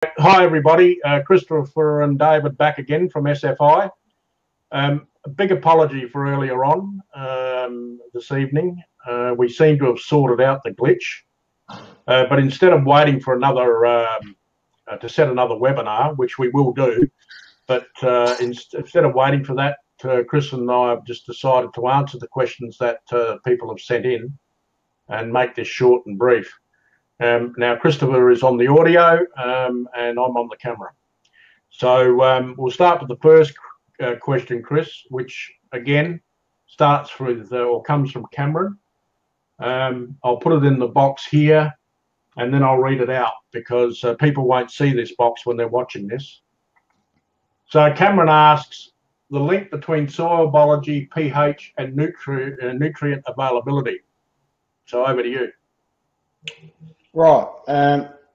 Hi everybody, Christopher and David back again from SFI. A big apology for earlier on this evening. We seem to have sorted out the glitch, but instead of waiting for another to set another webinar, which we will do, but instead of waiting for that, Chris and I have just decided to answer the questions that people have sent in and make this short and brief. Now, Christopher is on the audio and I'm on the camera. So we'll start with the first question, Chris, which again starts with or comes from Cameron. I'll put it in the box here and then I'll read it out because people won't see this box when they're watching this. So Cameron asks, the link between soil biology, pH and nutrient availability. So over to you. Right.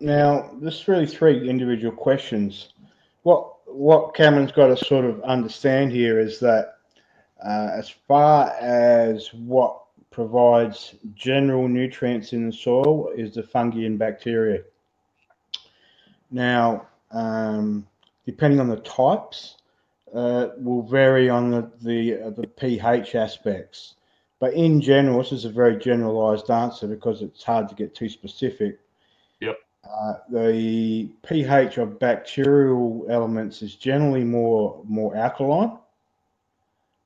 Now, there's really three individual questions. What Cameron's got to sort of understand here is that as far as what provides general nutrients in the soil is the fungi and bacteria. Now, depending on the types, will vary on the pH aspects. But in general, this is a very generalized answer because it's hard to get too specific. Yep. The pH of bacterial elements is generally more alkaline,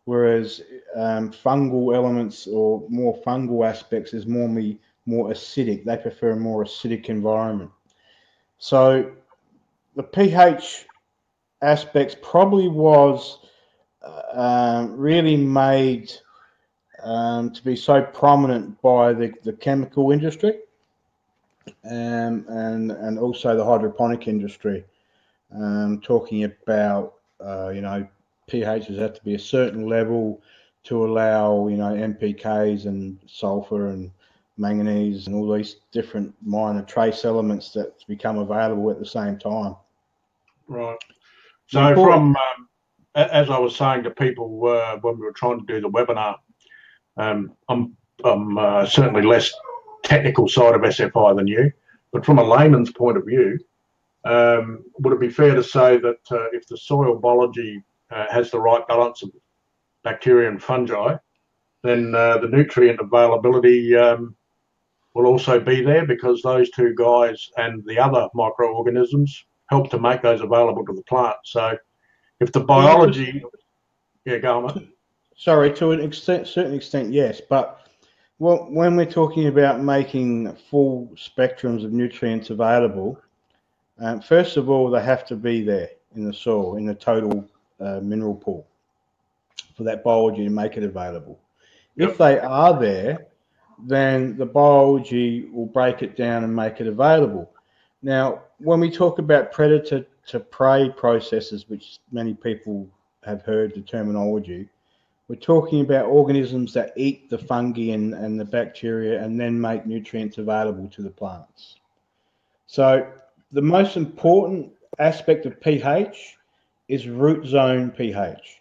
whereas fungal elements or more fungal aspects is more acidic. They prefer a more acidic environment. So the pH aspects probably was really made to be so prominent by the chemical industry and also the hydroponic industry, talking about pHs have to be a certain level to allow NPKs and sulfur and manganese and all these different minor trace elements that become available at the same time. Right. So from as I was saying to people when we were trying to do the webinar, I'm certainly less technical side of SFI than you, but from a layman's point of view, would it be fair to say that if the soil biology has the right balance of bacteria and fungi, then the nutrient availability will also be there because those two guys and the other microorganisms help to make those available to the plant. So if the biology... Yeah, go on. Sorry, to an extent, certain extent, yes. But when we're talking about making full spectrums of nutrients available, first of all, they have to be there in the soil, in the total mineral pool, for that biology to make it available. Yep. If they are there, then the biology will break it down and make it available. Now, when we talk about predator to prey processes, which many people have heard the terminology, we're talking about organisms that eat the fungi and the bacteria and then make nutrients available to the plants. So the most important aspect of pH is root zone pH.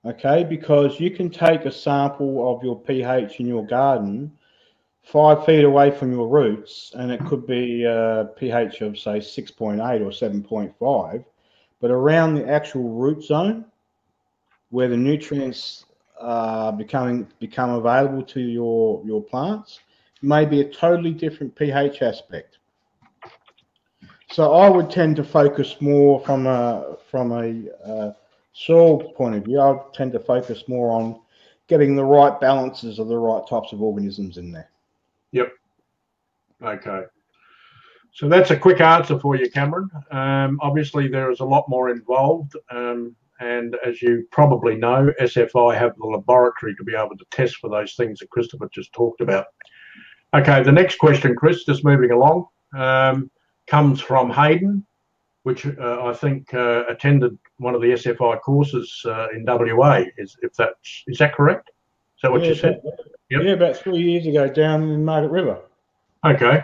Okay, because you can take a sample of your pH in your garden 5 feet away from your roots and it could be a pH of say 6.8 or 7.5, but around the actual root zone where the nutrients become available to your plants may be a totally different pH aspect. So I would tend to focus more from a soil point of view. I would tend to focus more on getting the right balances of the right types of organisms in there. Yep. Okay. So that's a quick answer for you, Cameron. Obviously, there is a lot more involved. And as you probably know, SFI have the laboratory to be able to test for those things that Christopher just talked about. Okay, the next question, Chris, just moving along, comes from Hayden, which I think attended one of the SFI courses in WA. Is that correct? Is that what you said? Yep. Yeah, about 3 years ago down in Margaret River. Okay.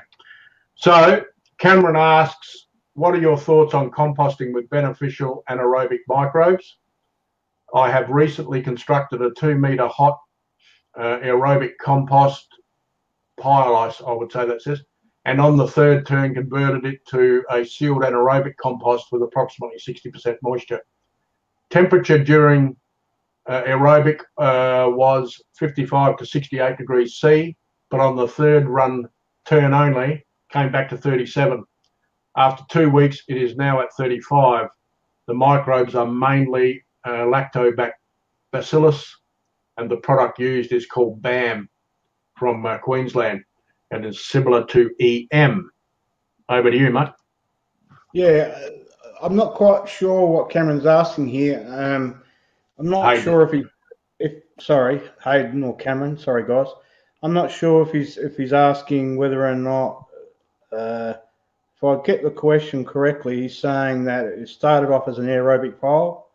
So Cameron asks, what are your thoughts on composting with beneficial anaerobic microbes? I have recently constructed a 2-meter hot aerobic compost pile, I would say that says, and on the third turn converted it to a sealed anaerobic compost with approximately 60% moisture. Temperature during aerobic was 55 to 68 degrees C, but on the third turn only came back to 37. After 2 weeks, it is now at 35. The microbes are mainly lactobacillus, and the product used is called BAM from Queensland, and is similar to EM. Over to you, mate. Yeah, I'm not quite sure what Cameron's asking here. I'm not sure sorry, Hayden or Cameron, sorry guys. I'm not sure if he's asking whether or not, if I get the question correctly, he's saying that it started off as an aerobic pile,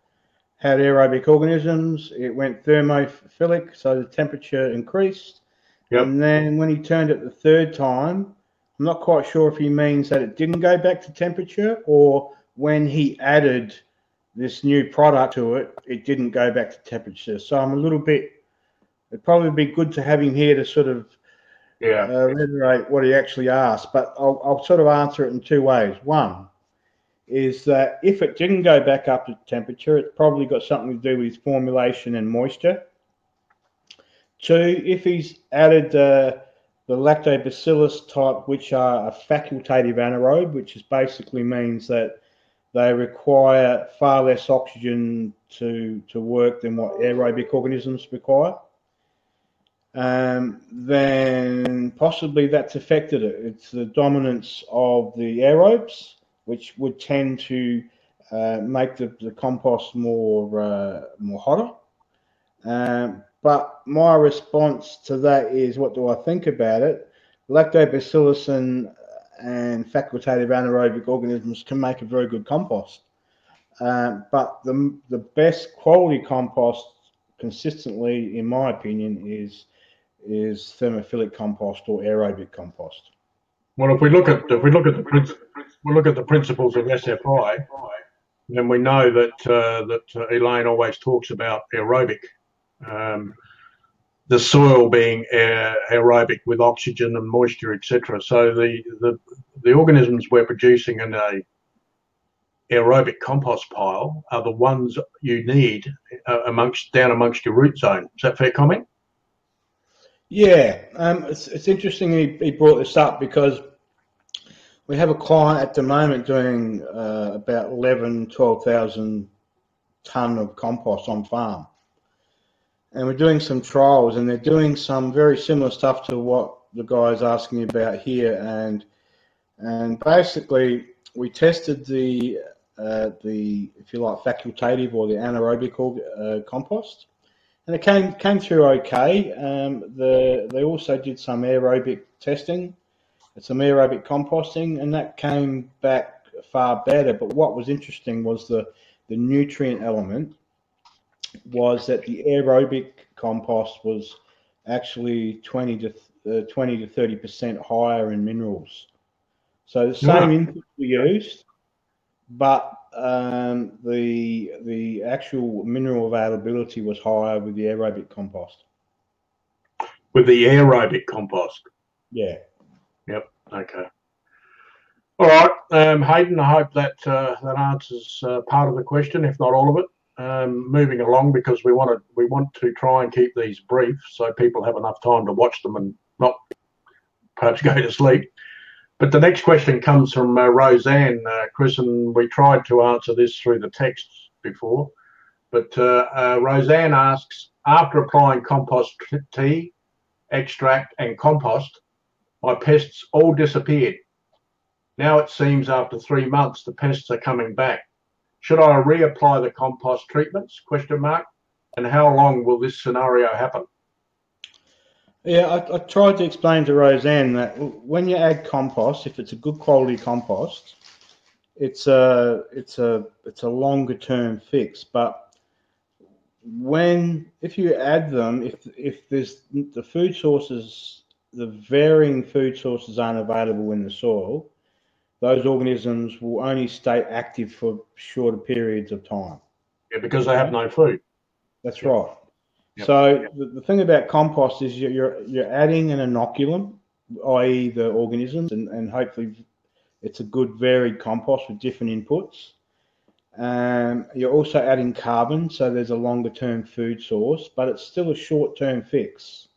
had aerobic organisms, it went thermophilic, so the temperature increased. Yep. And then when he turned it the third time, I'm not quite sure if he means that it didn't go back to temperature, or when he added this new product to it, it didn't go back to temperature. So I'm a little bit, it'd probably be good to have him here to sort of reiterate what he actually asked, but I'll sort of answer it in two ways. One is that if it didn't go back up to temperature, it's probably got something to do with his formulation and moisture. Two, if he's added the lactobacillus type, which are a facultative anaerobe, which is basically means that they require far less oxygen to work than what aerobic organisms require, then possibly that's affected it. It's the dominance of the aerobes, which would tend to make the compost more hotter. But my response to that is, what do I think about it? Lactobacillus and facultative anaerobic organisms can make a very good compost. But the best quality compost consistently, in my opinion, is thermophilic compost or aerobic compost. Well, if we look at the principles of SFI, then we know that Elaine always talks about aerobic. The soil being aerobic with oxygen and moisture, etc. So the organisms we're producing in a aerobic compost pile are the ones you need down amongst your root zone. Is that fair comment? Yeah, it's interesting he brought this up, because we have a client at the moment doing about 12,000 tonne of compost on farm. And we're doing some trials, and they're doing some very similar stuff to what the guy's asking about here. And basically, we tested the if you like, facultative or the anaerobic compost, and it came through okay. They also did some aerobic testing, some aerobic composting, and that came back far better. But what was interesting was the nutrient element. Was that the aerobic compost was actually 20 to 30% higher in minerals. So the same input we used, but the actual mineral availability was higher with the aerobic compost. With the aerobic compost? Yeah. Yep. Okay. All right, Hayden, I hope that answers part of the question, if not all of it. Moving along, because we want to try and keep these brief so people have enough time to watch them and not perhaps go to sleep. But the next question comes from Roseanne, Chris, and we tried to answer this through the text before. But Roseanne asks, after applying compost tea, extract and compost, my pests all disappeared. Now it seems after 3 months the pests are coming back. Should I reapply the compost treatments? ? And how long will this scenario happen? Yeah, I tried to explain to Roseanne that when you add compost, if it's a good quality compost, it's a longer term fix. But if you add them, if there's the food sources, the varying food sources aren't available in the soil, those organisms will only stay active for shorter periods of time. Yeah, because they have no food. That's right. Yep. So the thing about compost is you're adding an inoculum, i.e. the organisms, and hopefully it's a good varied compost with different inputs. You're also adding carbon, so there's a longer term food source, but it's still a short term fix.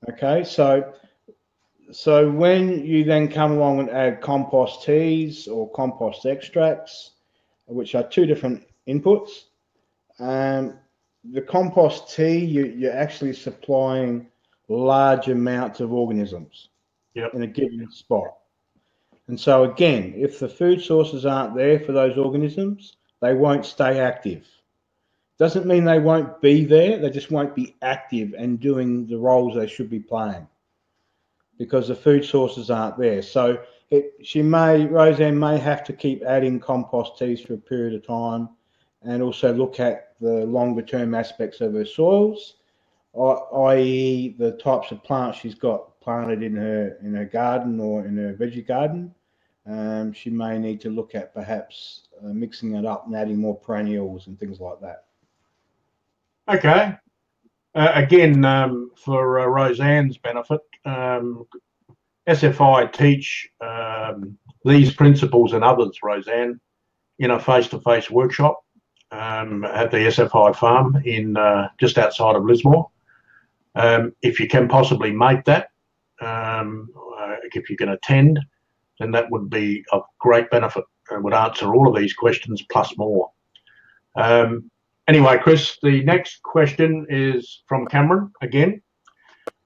Okay, so when you then come along and add compost teas or compost extracts, which are two different inputs, the compost tea, you're actually supplying large amounts of organisms in a given spot. And so again, if the food sources aren't there for those organisms, they won't stay active. Doesn't mean they won't be there, they just won't be active and doing the roles they should be playing because the food sources aren't there. So Roseanne may have to keep adding compost teas for a period of time, and also look at the longer term aspects of her soils, i.e. the types of plants she's got planted in her garden or in her veggie garden. She may need to look at perhaps mixing it up and adding more perennials and things like that. Okay. Again, for Roseanne's benefit, SFI teach these principles and others, Roseanne, in a face-to-face workshop at the SFI farm in just outside of Lismore. If you can possibly make that, if you can attend, then that would be of great benefit and would answer all of these questions plus more. Anyway, Chris, the next question is from Cameron again.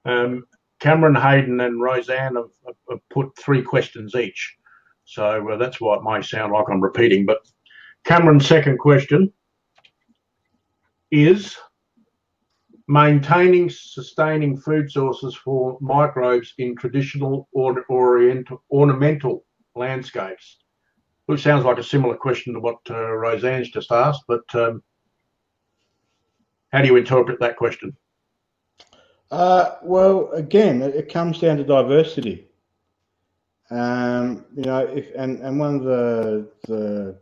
Cameron, Hayden and Roseanne have put 3 questions each. So that's why it might sound like I'm repeating. But Cameron's second question is maintaining sustaining food sources for microbes in traditional or ornamental landscapes. Which sounds like a similar question to what Roseanne's just asked, but how do you interpret that question? Well, again, it comes down to diversity. One of the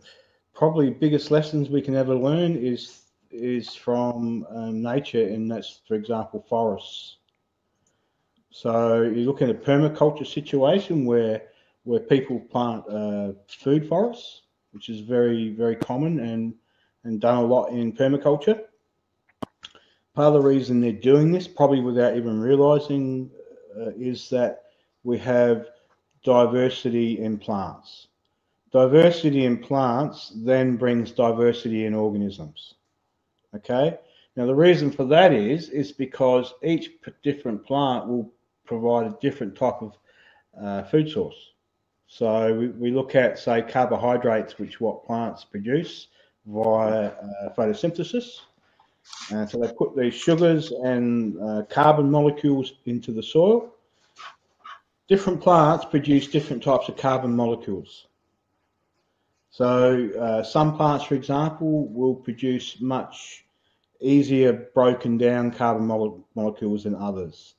probably biggest lessons we can ever learn is from nature, and that's, for example, forests. So you look at a permaculture situation where people plant food forests, which is very, very common and done a lot in permaculture. Part of the reason they're doing this, probably without even realizing, is that we have diversity in plants. Diversity in plants then brings diversity in organisms. Okay. Now the reason for that is because each different plant will provide a different type of food source. So we look at, say, carbohydrates, which what plants produce via photosynthesis. So they put these sugars and carbon molecules into the soil. Different plants produce different types of carbon molecules. So some plants, for example, will produce much easier broken down carbon molecules than others.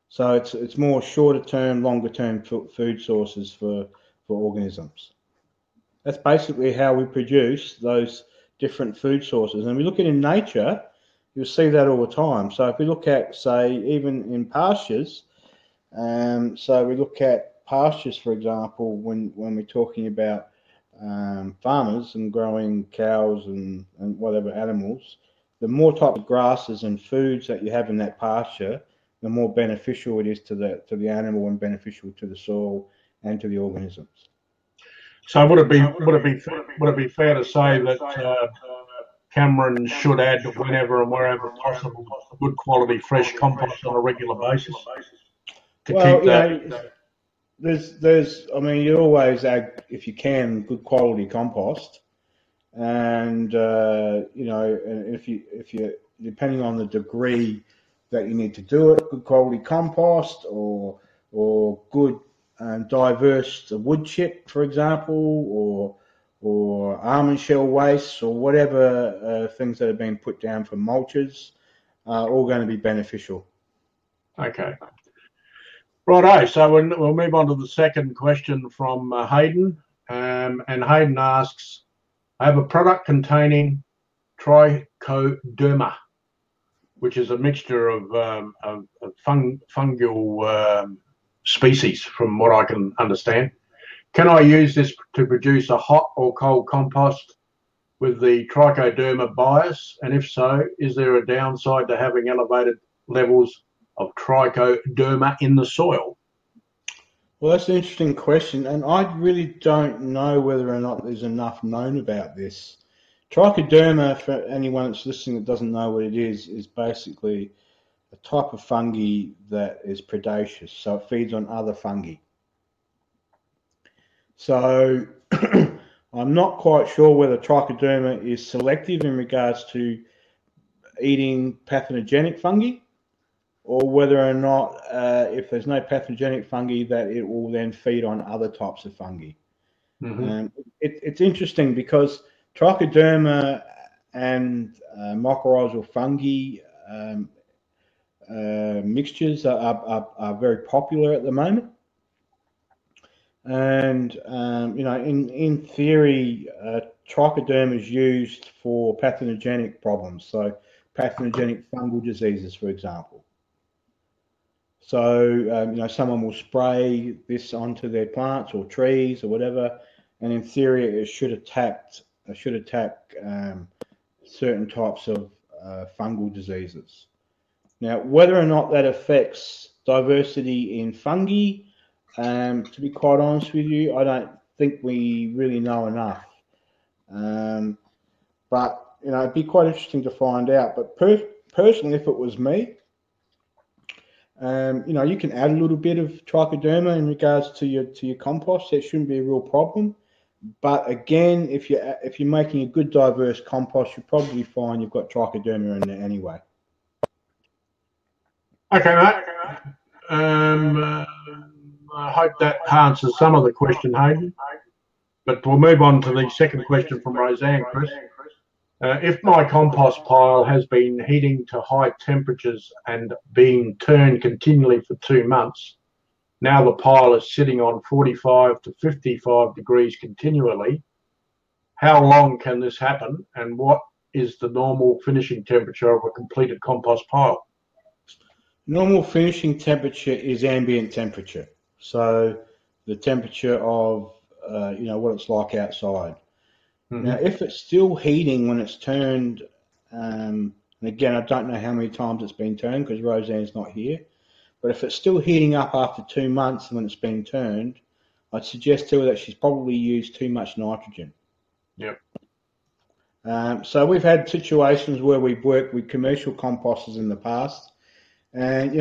So it's more shorter term, longer term food sources for organisms. That's basically how we produce those different food sources. And we look at in nature, you'll see that all the time. So if we look at, say, even in pastures, so we look at pastures, for example, when we're talking about farmers and growing cows and whatever animals, the more type of grasses and foods that you have in that pasture, the more beneficial it is to the animal and beneficial to the soil and to the organisms. So would it be fair to say that Cameron should add whenever and wherever possible good quality fresh compost on a regular basis to keep that? I mean, you always add, if you can, good quality compost, and and if you depending on the degree that you need to do it, good quality compost or good diverse wood chip, for example, or almond shell waste, or whatever things that have been put down for mulches, are all going to be beneficial. Okay. Righto, so we'll move on to the second question from Hayden. And Hayden asks, I have a product containing trichoderma, which is a mixture of fungal species, from what I can understand. Can I use this to produce a hot or cold compost with the trichoderma bias? And if so, is there a downside to having elevated levels of trichoderma in the soil? Well, that's an interesting question, and I really don't know whether or not there's enough known about this. Trichoderma, for anyone that's listening that doesn't know what it is basically a type of fungi that is predaceous, so it feeds on other fungi. So I'm not quite sure whether trichoderma is selective in regards to eating pathogenic fungi, or whether or not, if there's no pathogenic fungi, that it will then feed on other types of fungi. Mm-hmm. It's interesting because trichoderma and mycorrhizal fungi mixtures are very popular at the moment. And, in theory, trichoderma is used for pathogenic problems, so pathogenic fungal diseases, for example. So, someone will spray this onto their plants or trees or whatever, and in theory, it should attack certain types of fungal diseases. Now, whether or not that affects diversity in fungi, to be quite honest with you, I don't think we really know enough. But it'd be quite interesting to find out. But personally, if it was me, you can add a little bit of trichoderma in regards to your compost. That shouldn't be a real problem. But again, if you're making a good diverse compost, you'll probably find you've got trichoderma in there anyway. Okay, mate. I hope that answers some of the question, Hayden. But we'll move on to the second question from Roseanne, Chris. If my compost pile has been heating to high temperatures and being turned continually for 2 months, now the pile is sitting on 45 to 55 degrees continually, how long can this happen, and what is the normal finishing temperature of a completed compost pile? Normal finishing temperature is ambient temperature, so the temperature of what it's like outside. Mm-hmm. Now, if it's still heating when it's turned, and again, I don't know how many times it's been turned because Roseanne's not here, but if it's still heating up after 2 months when it's been turned, I'd suggest to her that she's probably used too much nitrogen. Yep. So we've had situations where we've worked with commercial composters in the past, and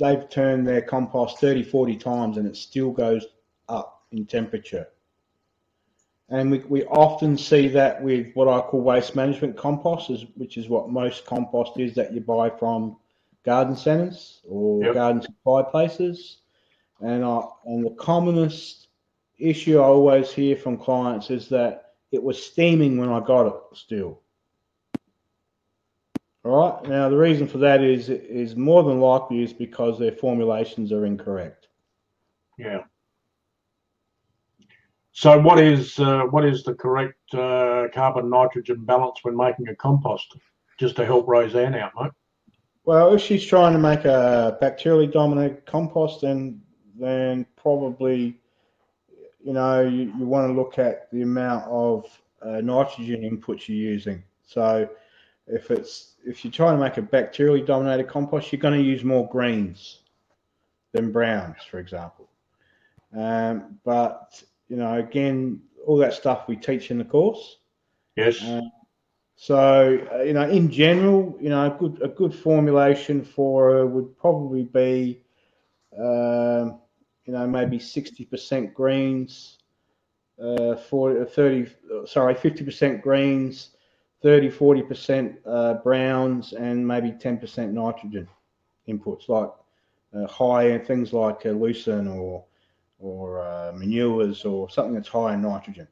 they've turned their compost 30, 40 times and it still goes up in temperature. And we often see that with what I call waste management compost, which is what most compost is that you buy from garden centres or garden supply places. And the commonest issue I always hear from clients is that it was steaming when I got it still. All right. Now, the reason for that is more than likely is because their formulations are incorrect. Yeah. So what is the correct carbon nitrogen balance when making a compost? Just to help Roseanne out, mate. Well, if she's trying to make a bacterially dominated compost, then probably you want to look at the amount of nitrogen inputs you're using. So if you're trying to make a bacterially dominated compost, you're going to use more greens than browns, for example. But again, all that stuff we teach in the course. Yes. In general, a good formulation for would probably be, maybe 60% greens, 50% greens, 30-40% browns, and maybe 10% nitrogen inputs, like high things like lucerne or manures or something that's high in nitrogen.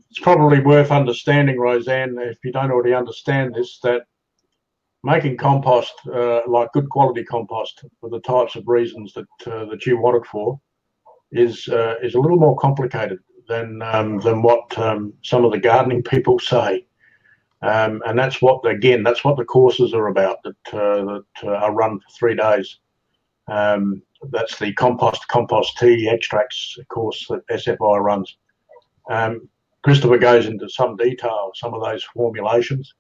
It's probably worth understanding, Roseanne, if you don't already understand this, that making compost, like good quality compost, for the types of reasons that you want it for, is a little more complicated than what some of the gardening people say, and that's what the courses are about that are run for 3 days. That's the compost tea extracts, of course, that SFI runs. Christopher goes into some detail of some of those formulations,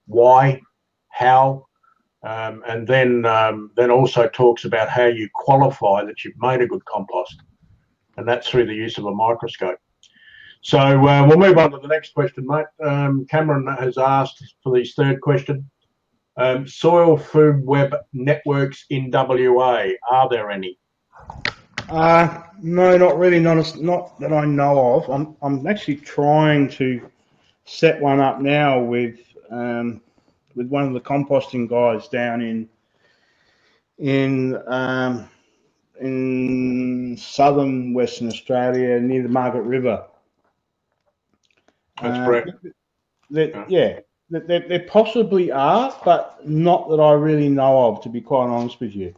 why, how, and then also talks about how you qualify that you've made a good compost, and that's through the use of a microscope. So we'll move on to the next question, mate. Cameron has asked for his third question. Soil food web networks in WA, are there any? No, not really. Not that I know of. I'm actually trying to set one up now with one of the composting guys down in southern Western Australia near the Margaret River. That's correct. There possibly are, but not that I really know of, to be quite honest with you.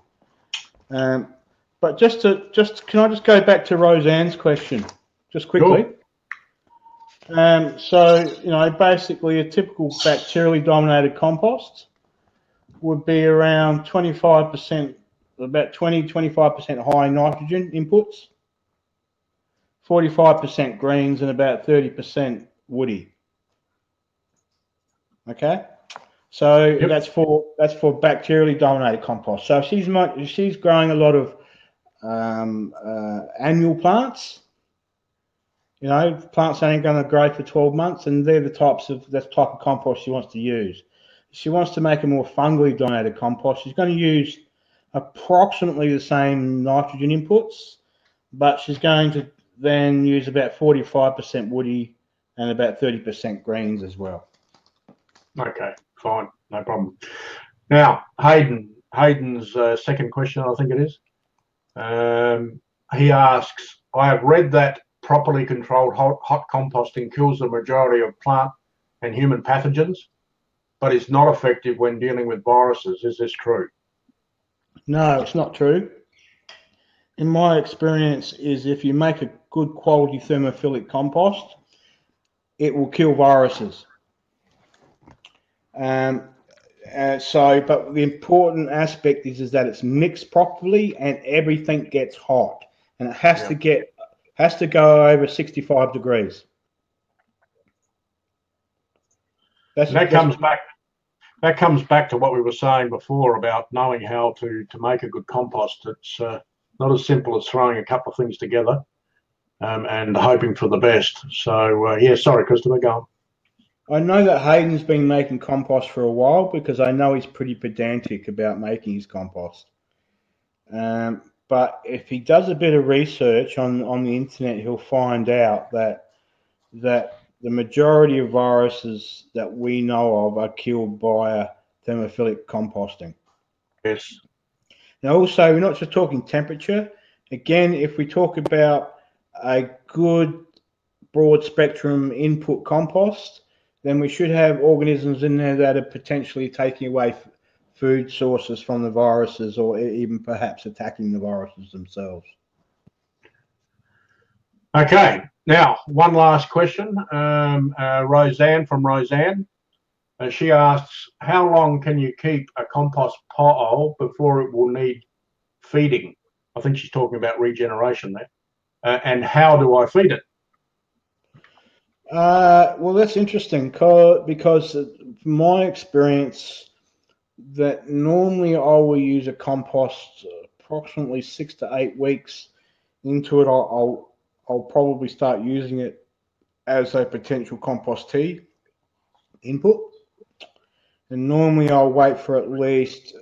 But can I just go back to Roseanne's question, just quickly? Sure. So, basically a typical bacterially dominated compost would be around 25%, about 25% high nitrogen inputs, 45% greens, and about 30% woody. Okay, so yep. that's for bacterially dominated compost. So if she's growing a lot of annual plants, plants ain't going to grow for 12 months, and they're the type of compost she wants to use. If she wants to make a more fungally dominated compost, she's going to use approximately the same nitrogen inputs, but she's going to then use about 45% woody and about 30% greens as well. Okay, fine, no problem. Now, Hayden's second question, I think it is. He asks, I have read that properly controlled hot composting kills the majority of plant and human pathogens, but it's not effective when dealing with viruses. Is this true? No, it's not true. In my experience, is if you make a good quality thermophilic compost, it will kill viruses. But the important aspect is that it's mixed properly and everything gets hot, and it has to go over 65 degrees. That comes back to what we were saying before about knowing how to make a good compost. It's not as simple as throwing a couple of things together and hoping for the best. So yeah, sorry, Christopher, go on. I know that Hayden's been making compost for a while because I know he's pretty pedantic about making his compost. But if he does a bit of research on the internet, he'll find out that the majority of viruses that we know of are killed by thermophilic composting. Yes. Now, also, we're not just talking temperature. Again, if we talk about a good broad spectrum input compost, then we should have organisms in there that are potentially taking away food sources from the viruses, or even perhaps attacking the viruses themselves. Okay, now one last question. Roseanne from Roseanne. She asks, how long can you keep a compost pile before it will need feeding? I think she's talking about regeneration there. And how do I feed it? Well, that's interesting because from my experience, that normally I will use a compost approximately 6 to 8 weeks into it. I'll probably start using it as a potential compost tea input, and normally I'll wait for at least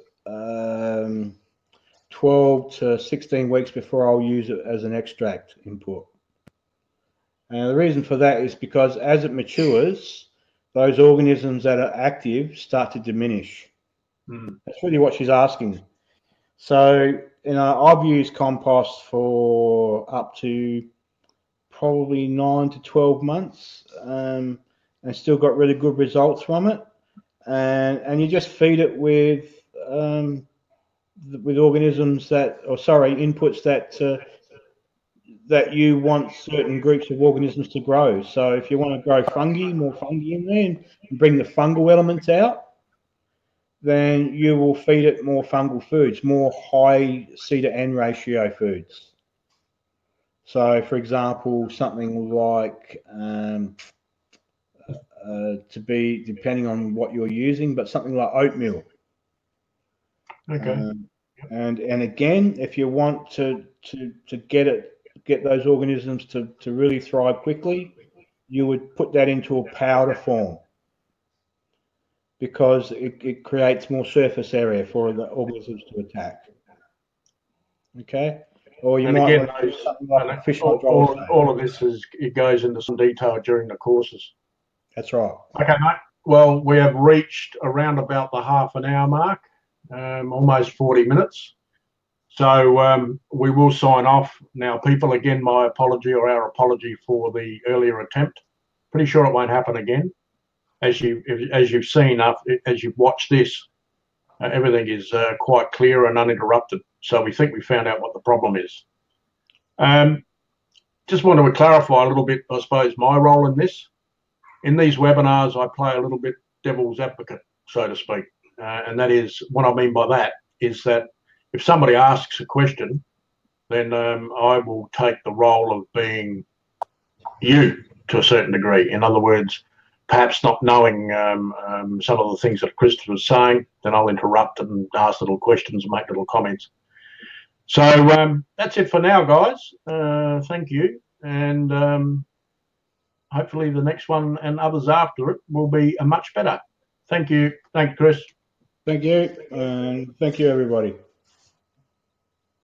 12 to 16 weeks before I'll use it as an extract input. And the reason for that is because as it matures, those organisms that are active start to diminish. That's really what she's asking. So, I've used compost for up to probably 9 to 12 months and still got really good results from it. And you just feed it with organisms inputs that you want certain groups of organisms to grow. So if you want to grow fungi, more fungi in there, and bring the fungal elements out, then you will feed it more fungal foods, more high C to N ratio foods. So, for example, something like to be depending on what you're using, but something like oatmeal. Okay. And again, if you want to get those organisms to really thrive quickly, you would put that into a powder form, because it creates more surface area for the organisms to attack. Okay, or you And might again, want to use something like a fish hydrolysate. all of this it goes into some detail during the courses. That's right. Okay, mate. Well, we have reached around about the half an hour mark, almost 40 minutes. So we will sign off now. People, again, my apology, or our apology for the earlier attempt. Pretty sure it won't happen again. As you've seen, as you've watched this, everything is quite clear and uninterrupted. So we think we found out what the problem is. Just wanted to clarify a little bit, I suppose, my role in this. In these webinars, I play a little bit devil's advocate, so to speak. And that is, what I mean by that is that if somebody asks a question, then I will take the role of being you to a certain degree. In other words, perhaps not knowing some of the things that Christopher was saying, then I'll interrupt and ask little questions and make little comments. So that's it for now, guys. Thank you. And hopefully the next one and others after it will be much better. Thank you. Thank you, Chris. Thank you, and thank you, everybody.